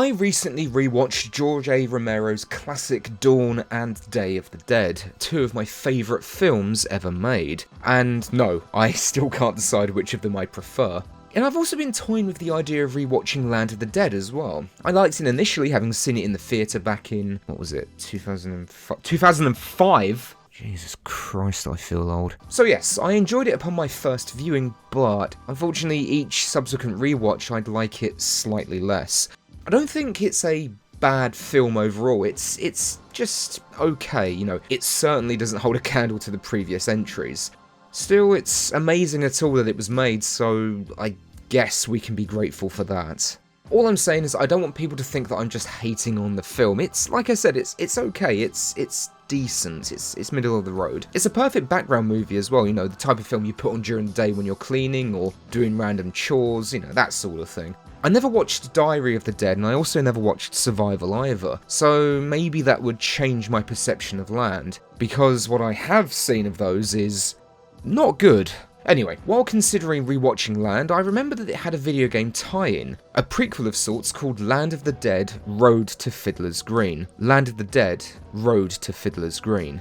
I recently rewatched George A. Romero's classic Dawn and Day of the Dead, two of my favourite films ever made. And no, I still can't decide which of them I prefer. And I've also been toying with the idea of rewatching Land of the Dead as well. I liked it initially, having seen it in the theatre back in, 2005? Jesus Christ, I feel old. So yes, I enjoyed it upon my first viewing, but unfortunately each subsequent rewatch I'd like it slightly less. I don't think it's a bad film overall, it's just okay, it certainly doesn't hold a candle to the previous entries. Still, it's amazing at all that it was made, so I guess we can be grateful for that. All I'm saying is I don't want people to think that I'm just hating on the film. It's, like I said, it's okay, it's decent, it's middle of the road. It's a perfect background movie as well, the type of film you put on during the day when you're cleaning or doing random chores, that sort of thing. I never watched Diary of the Dead, and I also never watched Survival either, so maybe that would change my perception of Land, because what I have seen of those is not good. Anyway, while considering rewatching Land, I remember that it had a video game tie-in, a prequel of sorts called Land of the Dead: Road to Fiddlers Green. Land of the Dead: Road to Fiddlers Green.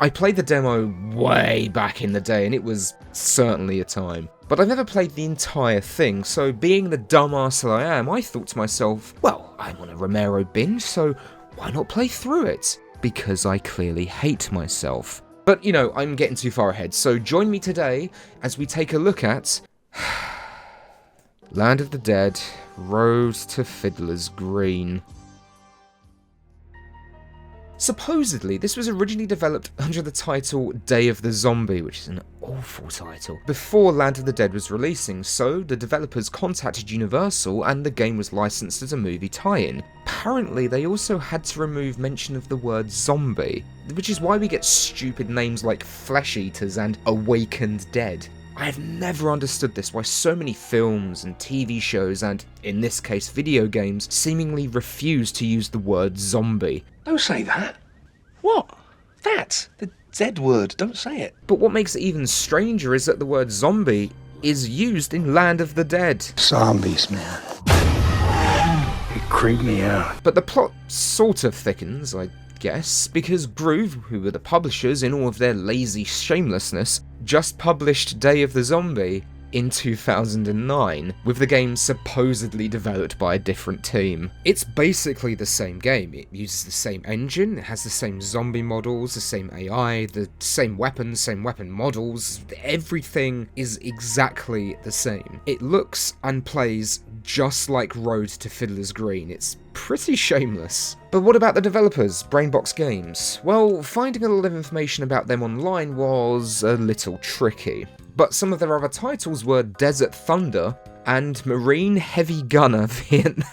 I played the demo way back in the day, and it was certainly a time. But I've never played the entire thing, so being the dumbass that I am, I thought to myself, well, I'm on a Romero binge, so why not play through it? Because I clearly hate myself. But, I'm getting too far ahead, so join me today as we take a look at Land of the Dead: Road to Fiddlers Green. Supposedly, this was originally developed under the title Day of the Zombie, which is an awful title, before Land of the Dead was releasing, so the developers contacted Universal and the game was licensed as a movie tie-in. Apparently, they also had to remove mention of the word zombie, which is why we get stupid names like Flesh Eaters and Awakened Dead. I have never understood this, why so many films and TV shows and, in this case, video games, seemingly refuse to use the word zombie. Don't say that. What? That? The Z word, don't say it. But what makes it even stranger is that the word zombie is used in Land of the Dead. Zombies, man. It creeped me out. But the plot sort of thickens, I guess, because Groove, who were the publishers in all of their lazy shamelessness, just published Day of the Zombie in 2009, with the game supposedly developed by a different team. It's basically the same game. It uses the same engine, it has the same zombie models, the same AI, the same weapons, same weapon models. Everything is exactly the same. It looks and plays just like Road to Fiddlers Green. It's pretty shameless. But what about the developers, Brainbox Games? Well, finding a lot of information about them online was a little tricky. But some of their other titles were Desert Thunder and Marine Heavy Gunner Vietnam.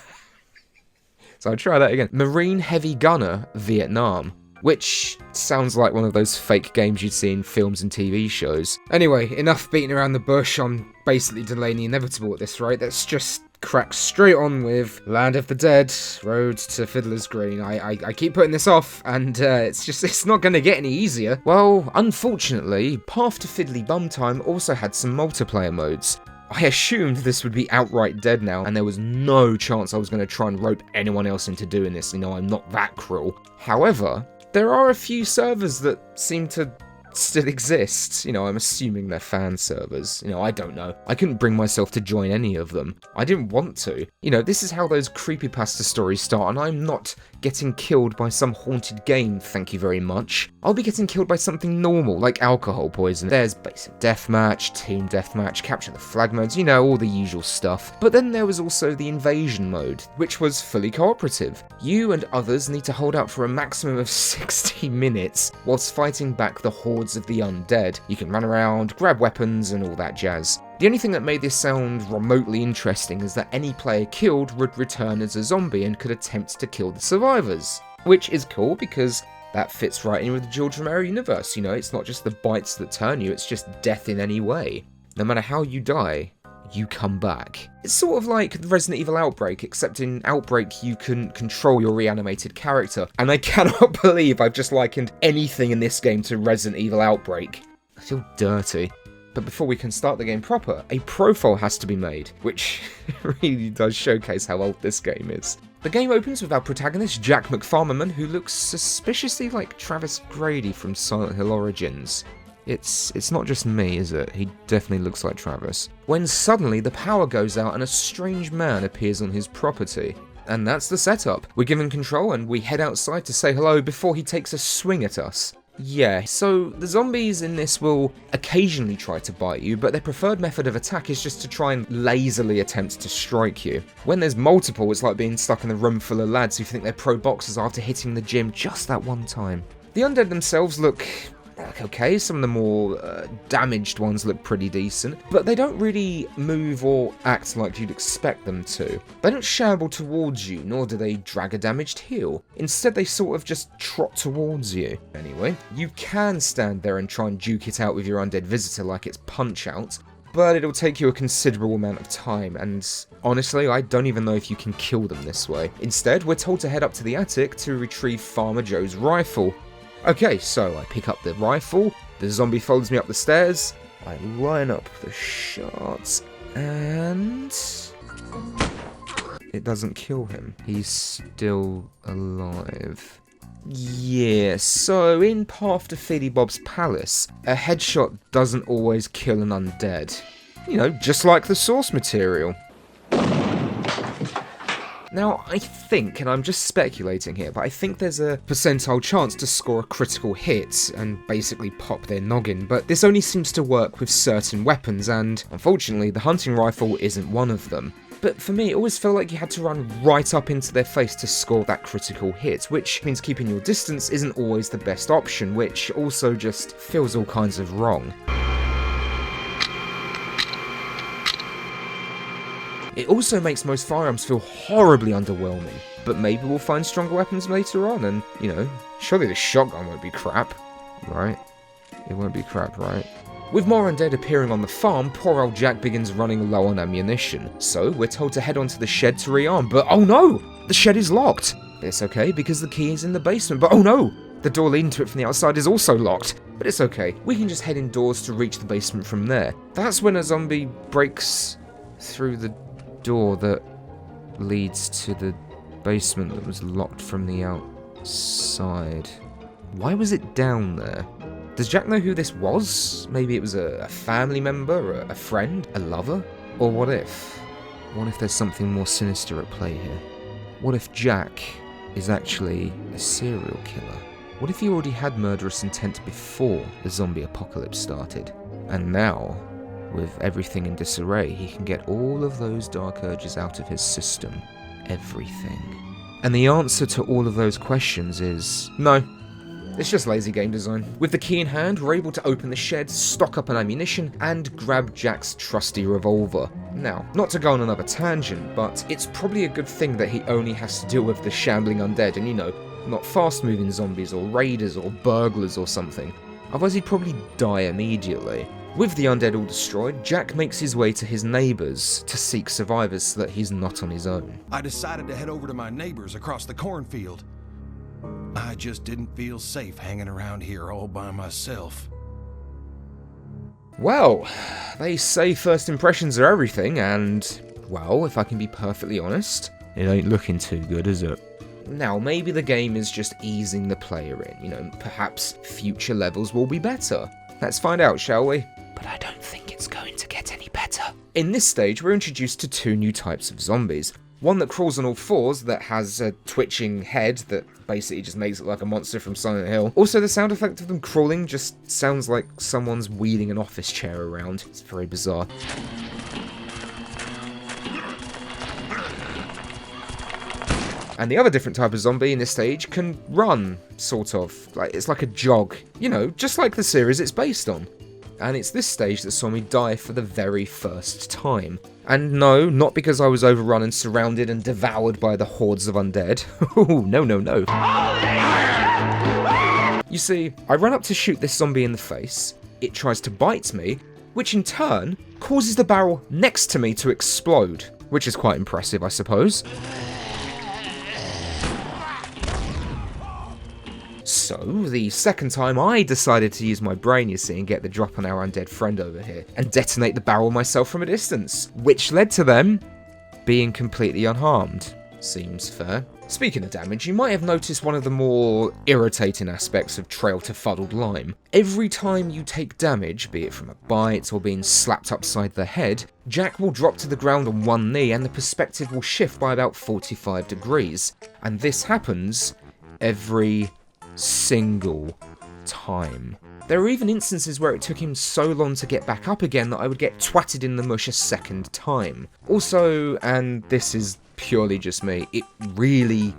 So I'll try that again. Marine Heavy Gunner Vietnam, which sounds like one of those fake games you'd see in films and TV shows. Anyway, enough beating around the bush. I'm basically delaying the inevitable at this rate. Let's just crack straight on with Land of the Dead: Road to Fiddlers Green. I keep putting this off, and it's not going to get any easier. Well, unfortunately, Path to Fiddly Bum Time also had some multiplayer modes. I assumed this would be outright dead now, and there was no chance I was going to try and rope anyone else into doing this. I'm not that cruel. However, there are a few servers that seem to still exist. I'm assuming they're fan servers. I don't know. I couldn't bring myself to join any of them. I didn't want to. This is how those creepypasta stories start, and I'm not getting killed by some haunted game, thank you very much. I'll be getting killed by something normal, like alcohol poisoning. There's basic deathmatch, team deathmatch, capture the flag modes, all the usual stuff. But then there was also the invasion mode, which was fully cooperative. You and others need to hold out for a maximum of 60 minutes whilst fighting back the hordes of the undead. You can run around, grab weapons, and all that jazz. The only thing that made this sound remotely interesting is that any player killed would return as a zombie and could attempt to kill the survivors. Which is cool because that fits right in with the George Romero universe. It's not just the bites that turn you, it's just death in any way. No matter how you die, you come back. It's sort of like the Resident Evil Outbreak, except in Outbreak you can control your reanimated character. And I cannot believe I've just likened anything in this game to Resident Evil Outbreak. I feel dirty. But before we can start the game proper, a profile has to be made, which really does showcase how old this game is. The game opens with our protagonist, Jack McFarmerman, who looks suspiciously like Travis Grady from Silent Hill Origins. It's not just me, is it? He definitely looks like Travis. When suddenly the power goes out and a strange man appears on his property. And that's the setup. We're given control and we head outside to say hello before he takes a swing at us. Yeah, so the zombies in this will occasionally try to bite you, but their preferred method of attack is just to try and lazily attempt to strike you. When there's multiple, it's like being stuck in a room full of lads who think they're pro boxers after hitting the gym just that one time. The undead themselves look okay, some of the more damaged ones look pretty decent, but they don't really move or act like you'd expect them to. They don't shamble towards you, nor do they drag a damaged heel. Instead, they sort of just trot towards you. Anyway, you can stand there and try and duke it out with your undead visitor like it's Punch-Out, but it'll take you a considerable amount of time, and honestly, I don't even know if you can kill them this way. Instead, we're told to head up to the attic to retrieve Farmer Joe's rifle. Okay, so I pick up the rifle, the zombie follows me up the stairs, I line up the shots, and it doesn't kill him. He's still alive. Yeah, so in Path to Feedy Bob's Palace, a headshot doesn't always kill an undead. You know, just like the source material. Now, I think, and I'm just speculating here, but I think there's a percentile chance to score a critical hit and basically pop their noggin, but this only seems to work with certain weapons, and unfortunately, the hunting rifle isn't one of them. But for me, it always felt like you had to run right up into their face to score that critical hit, which means keeping your distance isn't always the best option, which also just feels all kinds of wrong. It also makes most firearms feel horribly underwhelming, but maybe we'll find stronger weapons later on, and, you know, surely the shotgun won't be crap, right? It won't be crap, right? With more undead appearing on the farm, poor old Jack begins running low on ammunition, so we're told to head onto the shed to rearm, but oh no! The shed is locked! It's okay, because the key is in the basement, but oh no! The door leading to it from the outside is also locked, but it's okay, we can just head indoors to reach the basement from there. That's when a zombie breaks through the door that leads to the basement that was locked from the outside. Why was it down there? Does Jack know who this was? Maybe it was a family member, a friend, a lover? Or what if? What if there's something more sinister at play here? What if Jack is actually a serial killer? What if he already had murderous intent before the zombie apocalypse started? And now, with everything in disarray, he can get all of those dark urges out of his system. Everything. And the answer to all of those questions is no. It's just lazy game design. With the key in hand, we're able to open the shed, stock up on ammunition, and grab Jack's trusty revolver. Now, not to go on another tangent, but it's probably a good thing that he only has to deal with the shambling undead and, you know, not fast-moving zombies or raiders or burglars or something. Otherwise he'd probably die immediately. With the undead all destroyed, Jack makes his way to his neighbours to seek survivors so that he's not on his own. I decided to head over to my neighbors across the cornfield. I just didn't feel safe hanging around here all by myself. Well, they say first impressions are everything, and, well, if I can be perfectly honest, it ain't looking too good, is it? Now, maybe the game is just easing the player in, you know, perhaps future levels will be better. Let's find out, shall we? But I don't think it's going to get any better. In this stage, we're introduced to two new types of zombies. One that crawls on all fours, that has a twitching head that basically just makes it like a monster from Silent Hill. Also, the sound effect of them crawling just sounds like someone's wheeling an office chair around. It's very bizarre. And the other different type of zombie in this stage can run, sort of. It's like a jog. You know, just like the series it's based on. And it's this stage that saw me die for the very first time. And no, not because I was overrun and surrounded and devoured by the hordes of undead. Ooh, no, no, no. You see, I run up to shoot this zombie in the face, it tries to bite me, which in turn causes the barrel next to me to explode, which is quite impressive, I suppose. So, the second time I decided to use my brain, you see, and get the drop on our undead friend over here, and detonate the barrel myself from a distance, which led to them being completely unharmed. Seems fair. Speaking of damage, you might have noticed one of the more irritating aspects of Trail to Fuddled Lime. Every time you take damage, be it from a bite or being slapped upside the head, Jack will drop to the ground on one knee and the perspective will shift by about 45 degrees. And this happens every single time. There are even instances where it took him so long to get back up again that I would get twatted in the mush a second time. Also, and this is purely just me, it really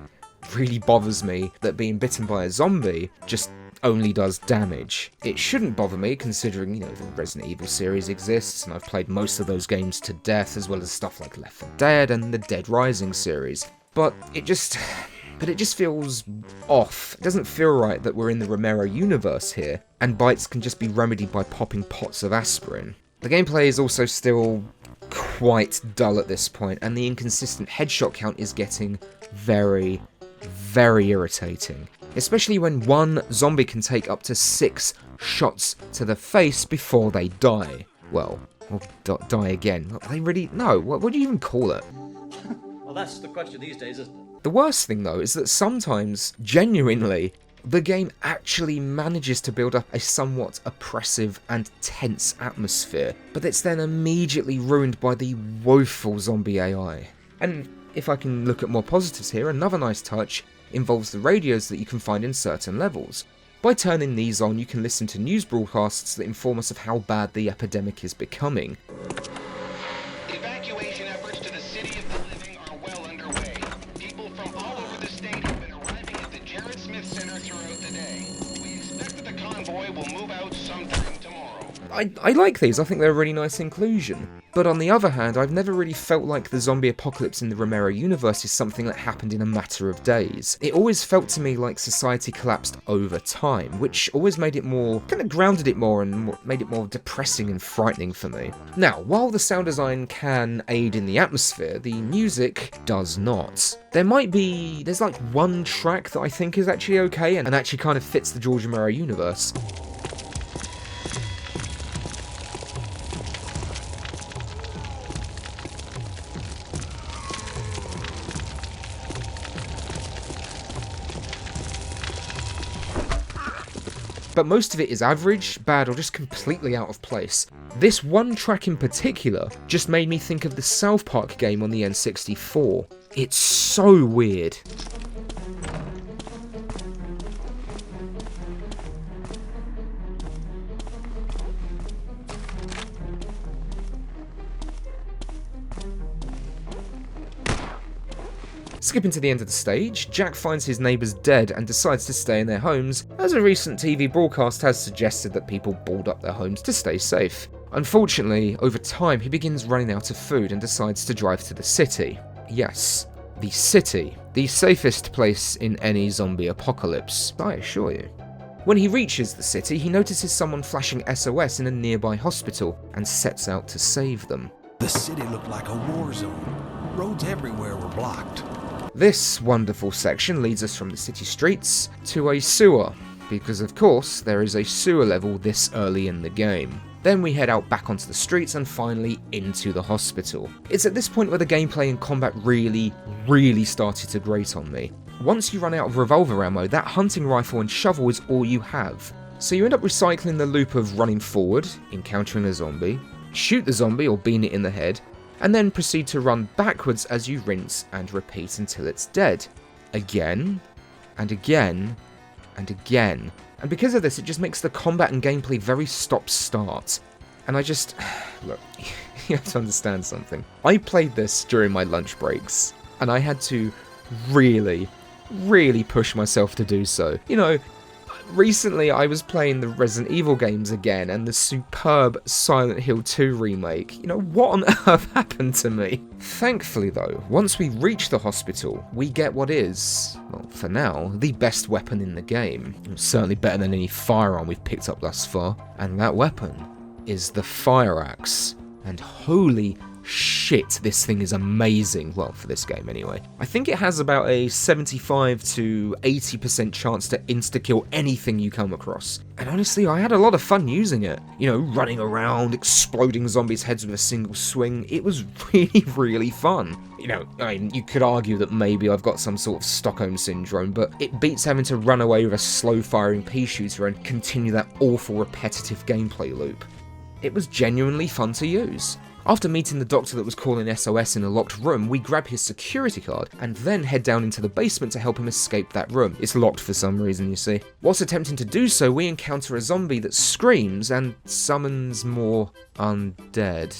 bothers me that being bitten by a zombie just only does damage. It shouldn't bother me considering, the Resident Evil series exists and I've played most of those games to death, as well as stuff like Left 4 Dead and the Dead Rising series. But it just feels off. It doesn't feel right that we're in the Romero universe here, and bites can just be remedied by popping pots of aspirin. The gameplay is also still quite dull at this point, and the inconsistent headshot count is getting very, very irritating. Especially when one zombie can take up to 6 shots to the face before they die. Well, or die again. Are they really? No, what do you even call it? Well, that's the question these days, isn't it? The worst thing, though, is that sometimes, genuinely, the game actually manages to build up a somewhat oppressive and tense atmosphere, but it's then immediately ruined by the woeful zombie AI. And if I can look at more positives here, another nice touch involves the radios that you can find in certain levels. By turning these on, you can listen to news broadcasts that inform us of how bad the epidemic is becoming. Evacuation efforts to the city of the living are well underway. People from all over the state have been arriving at the Jared Smith Center throughout the day. We expect that the convoy will move out sometime tomorrow. I like these, I think they're a really nice inclusion. But on the other hand, I've never really felt like the zombie apocalypse in the Romero universe is something that happened in a matter of days. It always felt to me like society collapsed over time, which always made it more, kind of grounded it more and made it more depressing and frightening for me. Now, while the sound design can aid in the atmosphere, the music does not. There's like one track that I think is actually okay and actually kind of fits the George Romero universe. But most of it is average, bad, or just completely out of place. This one track in particular just made me think of the South Park game on the N64. It's so weird. Skipping to the end of the stage, Jack finds his neighbours dead and decides to stay in their homes, as a recent TV broadcast has suggested that people board up their homes to stay safe. Unfortunately, over time he begins running out of food and decides to drive to the city. Yes, the city. The safest place in any zombie apocalypse, I assure you. When he reaches the city, he notices someone flashing SOS in a nearby hospital and sets out to save them. The city looked like a war zone. Roads everywhere were blocked. This wonderful section leads us from the city streets to a sewer, because of course there is a sewer level this early in the game. Then we head out back onto the streets and finally into the hospital. It's at this point where the gameplay and combat really started to grate on me. Once you run out of revolver ammo, that hunting rifle and shovel is all you have. So you end up recycling the loop of running forward, encountering a zombie, shoot the zombie or bean it in the head, and then proceed to run backwards as you rinse and repeat until it's dead. Again, and again, and again. And because of this, it just makes the combat and gameplay very stop-start. And I just... Look, you have to understand something. I played this during my lunch breaks, and I had to really push myself to do so. Recently I was playing the Resident Evil games again and the superb Silent Hill 2 remake. What on earth happened to me? Thankfully though, once we reach the hospital, we get what is, well, for now, the best weapon in the game. Certainly better than any firearm we've picked up thus far. And that weapon is the fire axe. And holy shit, this thing is amazing. Well, for this game anyway. I think it has about a 75 to 80% chance to insta-kill anything you come across. And honestly, I had a lot of fun using it. You know, running around, exploding zombies' heads with a single swing. It was really, really fun. You know, I mean, you could argue that maybe I've got some sort of Stockholm syndrome, but it beats having to run away with a slow-firing pea shooter and continue that awful repetitive gameplay loop. It was genuinely fun to use. After meeting the doctor that was calling SOS in a locked room, we grab his security card and then head down into the basement to help him escape that room. It's locked for some reason, you see. Whilst attempting to do so, we encounter a zombie that screams and summons more undead.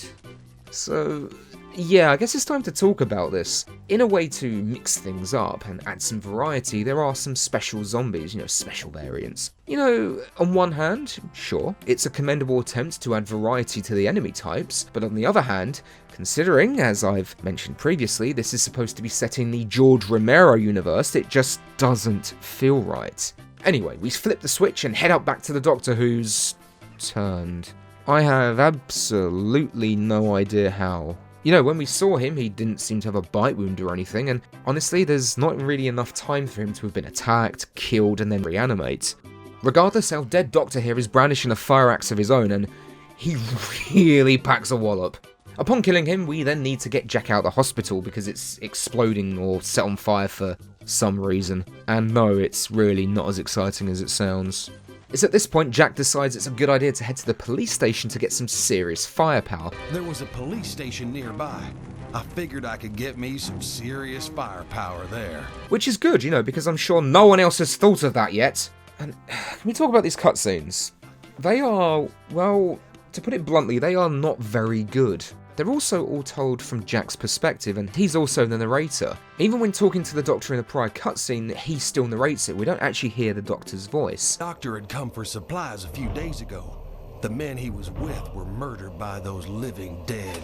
So, yeah, I guess it's time to talk about this. In a way to mix things up and add some variety, there are some special zombies, you know, special variants. You know, on one hand, sure, it's a commendable attempt to add variety to the enemy types, but on the other hand, considering, as I've mentioned previously, this is supposed to be set in the George Romero universe, it just doesn't feel right. Anyway, we flip the switch and head out back to the Doctor, who's turned. I have absolutely no idea how. You know, when we saw him, he didn't seem to have a bite wound or anything, and honestly, there's not really enough time for him to have been attacked, killed, and then reanimate. Regardless, our dead Doctor here is brandishing a fire axe of his own, and he really packs a wallop. Upon killing him, we then need to get Jack out of the hospital because it's exploding or set on fire for some reason. And no, it's really not as exciting as it sounds. It's at this point Jack decides it's a good idea to head to the police station to get some serious firepower. There was a police station nearby. I figured I could get me some serious firepower there. Which is good, you know, because I'm sure no one else has thought of that yet. And can we talk about these cutscenes? They are, well, to put it bluntly, they are not very good. They're also all told from Jack's perspective, and he's also the narrator. Even when talking to the Doctor in a prior cutscene, he still narrates it. We don't actually hear the Doctor's voice. The doctor had come for supplies a few days ago. The men he was with were murdered by those living dead.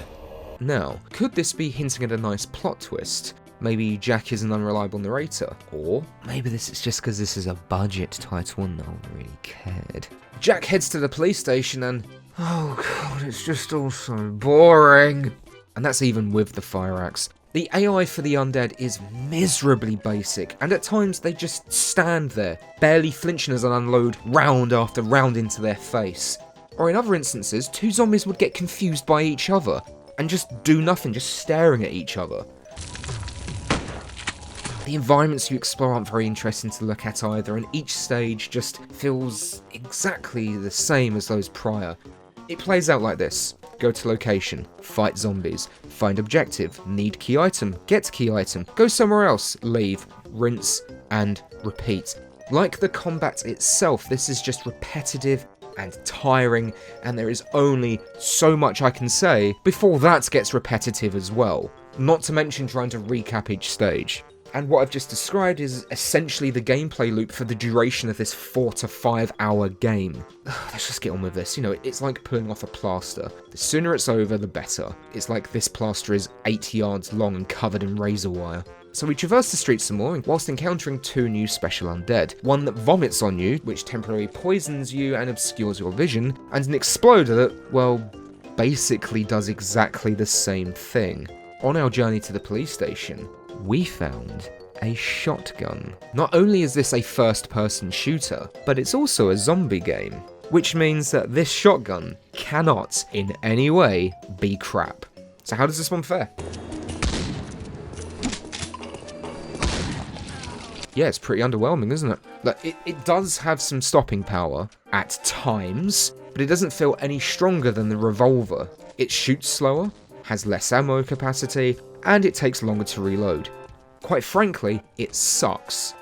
Now, could this be hinting at a nice plot twist? Maybe Jack is an unreliable narrator, or maybe this is just because this is a budget title and no one really cared. Jack heads to the police station and, oh god, it's just all so boring. And that's even with the fire axe. The AI for the undead is miserably basic, and at times they just stand there, barely flinching as I unload round after round into their face. Or in other instances, two zombies would get confused by each other, and just do nothing, just staring at each other. The environments you explore aren't very interesting to look at either, and each stage just feels exactly the same as those prior. It plays out like this: go to location, fight zombies, find objective, need key item, get key item, go somewhere else, leave, rinse, and repeat. Like the combat itself, this is just repetitive and tiring, and there is only so much I can say before that gets repetitive as well. Not to mention trying to recap each stage. And what I've just described is essentially the gameplay loop for the duration of this 4 to 5 hour game. Let's just get on with this. You know, it's like pulling off a plaster. The sooner it's over, the better. It's like this plaster is 8 yards long and covered in razor wire. So we traverse the streets some more, whilst encountering two new special undead. One that vomits on you, which temporarily poisons you and obscures your vision, and an exploder that, well, basically does exactly the same thing. On our journey to the police station, we found a shotgun. Not only is this a first-person shooter, but it's also a zombie game, which means that this shotgun cannot in any way be crap. So how does this one fare? Yeah, it's pretty underwhelming, isn't it? Like, it does have some stopping power at times, but it doesn't feel any stronger than the revolver. It shoots slower, has less ammo capacity, and it takes longer to reload. Quite frankly, it sucks.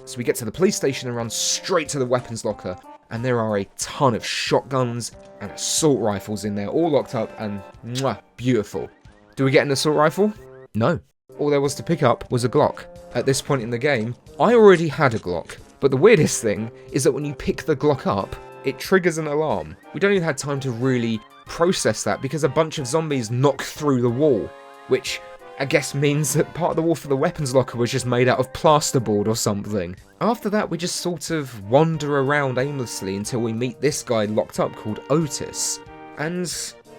So we get to the police station and run straight to the weapons locker, and there are a ton of shotguns and assault rifles in there, all locked up and mwah, beautiful. Do we get an assault rifle? No. All there was to pick up was a Glock. At this point in the game, I already had a Glock, but the weirdest thing is that when you pick the Glock up, it triggers an alarm. We don't even have time to really process that because a bunch of zombies knock through the wall, which I guess means that part of the wall for the weapons locker was just made out of plasterboard or something. After that, we just sort of wander around aimlessly until we meet this guy locked up called Otis. And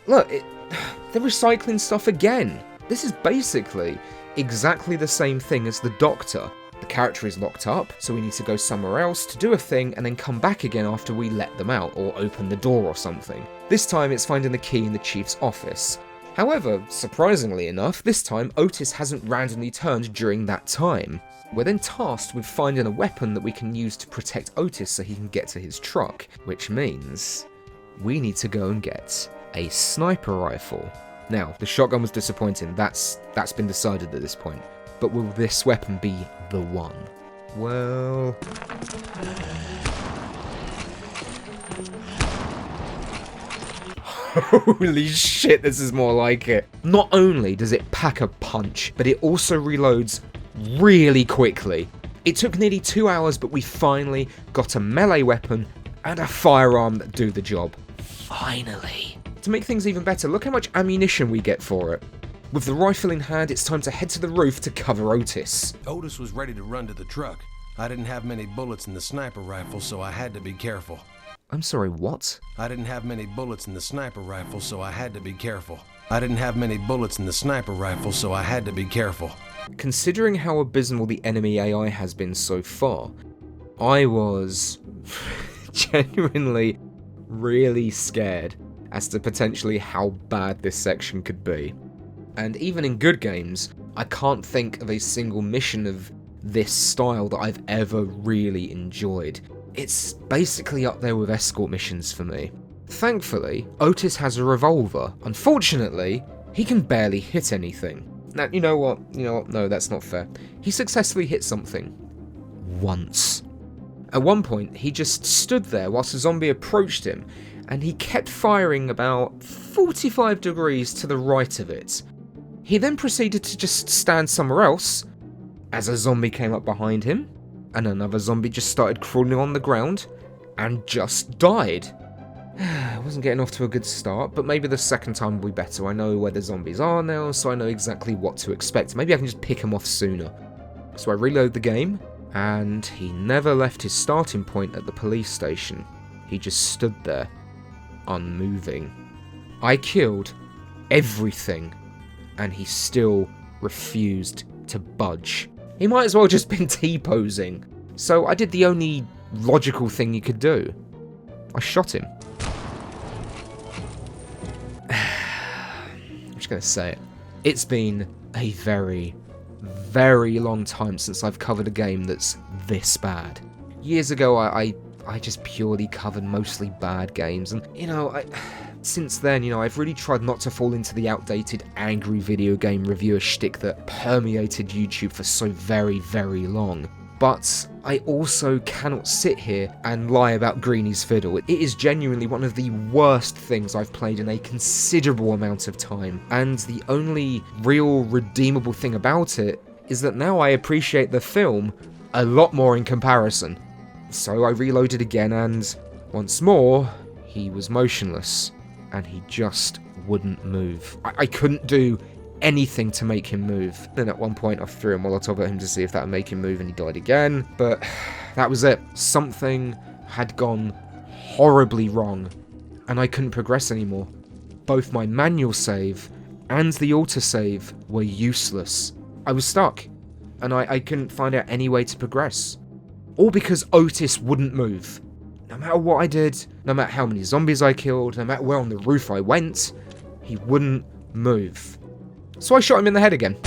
Look, they're recycling stuff again. This is basically exactly the same thing as the Doctor. The character is locked up, so we need to go somewhere else to do a thing and then come back again after we let them out or open the door or something. This time it's finding the key in the Chief's office. However, surprisingly enough, this time Otis hasn't randomly turned during that time. We're then tasked with finding a weapon that we can use to protect Otis so he can get to his truck, which means we need to go and get a sniper rifle. Now, the shotgun was disappointing, that's been decided at this point. But will this weapon be the one? Well... Holy shit, this is more like it. Not only does it pack a punch, but it also reloads really quickly. It took nearly 2 hours, but we finally got a melee weapon and a firearm that do the job. Finally. To make things even better, look how much ammunition we get for it. With the rifle in hand, it's time to head to the roof to cover Otis. Otis was ready to run to the truck. I didn't have many bullets in the sniper rifle, so I had to be careful. I'm sorry, what? I didn't have many bullets in the sniper rifle, so I had to be careful. I didn't have many bullets in the sniper rifle, so I had to be careful. Considering how abysmal the enemy AI has been so far, I was genuinely really scared as to potentially how bad this section could be. And even in good games, I can't think of a single mission of this style that I've ever really enjoyed. It's basically up there with escort missions for me. Thankfully, Otis has a revolver. Unfortunately, he can barely hit anything. Now, you know what? No, that's not fair. He successfully hit something. Once. At one point, he just stood there whilst a zombie approached him, and he kept firing about 45 degrees to the right of it. He then proceeded to just stand somewhere else, as a zombie came up behind him, and another zombie just started crawling on the ground, and just died. I wasn't getting off to a good start, but maybe the second time will be better. I know where the zombies are now, so I know exactly what to expect. Maybe I can just pick them off sooner. So I reload the game, and he never left his starting point at the police station. He just stood there, unmoving. I killed everything, and he still refused to budge. He might as well just been T-posing. So I did the only logical thing you could do. I shot him. I'm just gonna say it. It's been a very, very long time since I've covered a game that's this bad. Years ago, I just purely covered mostly bad games, and since then, I've really tried not to fall into the outdated angry video game reviewer shtick that permeated YouTube for so very, very long. But I also cannot sit here and lie about Greeny's Fiddle. It is genuinely one of the worst things I've played in a considerable amount of time, and the only real redeemable thing about it is that now I appreciate the film a lot more in comparison. So I reloaded again, and once more, he was motionless, and he just wouldn't move. I couldn't do anything to make him move. Then at one point I threw a Molotov at him to see if that would make him move, and he died again, but that was it. Something had gone horribly wrong, and I couldn't progress anymore. Both my manual save and the autosave were useless. I was stuck, and I couldn't find out any way to progress. All because Otis wouldn't move. No matter what I did, no matter how many zombies I killed, no matter where on the roof I went, he wouldn't move. So I shot him in the head again.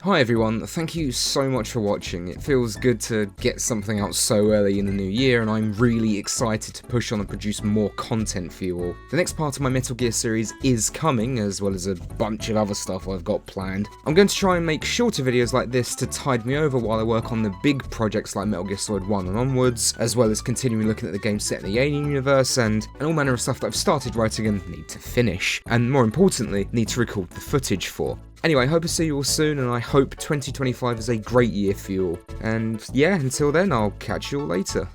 Hi everyone, thank you so much for watching. It feels good to get something out so early in the new year, and I'm really excited to push on and produce more content for you all. The next part of my Metal Gear series is coming, as well as a bunch of other stuff I've got planned. I'm going to try and make shorter videos like this to tide me over while I work on the big projects like Metal Gear Solid 1 and onwards, as well as continuing looking at the game set in the Alien universe, and all manner of stuff that I've started writing and need to finish, and more importantly, need to record the footage for. Anyway, I hope to see you all soon, and I hope 2025 is a great year for you all. And yeah, until then, I'll catch you all later.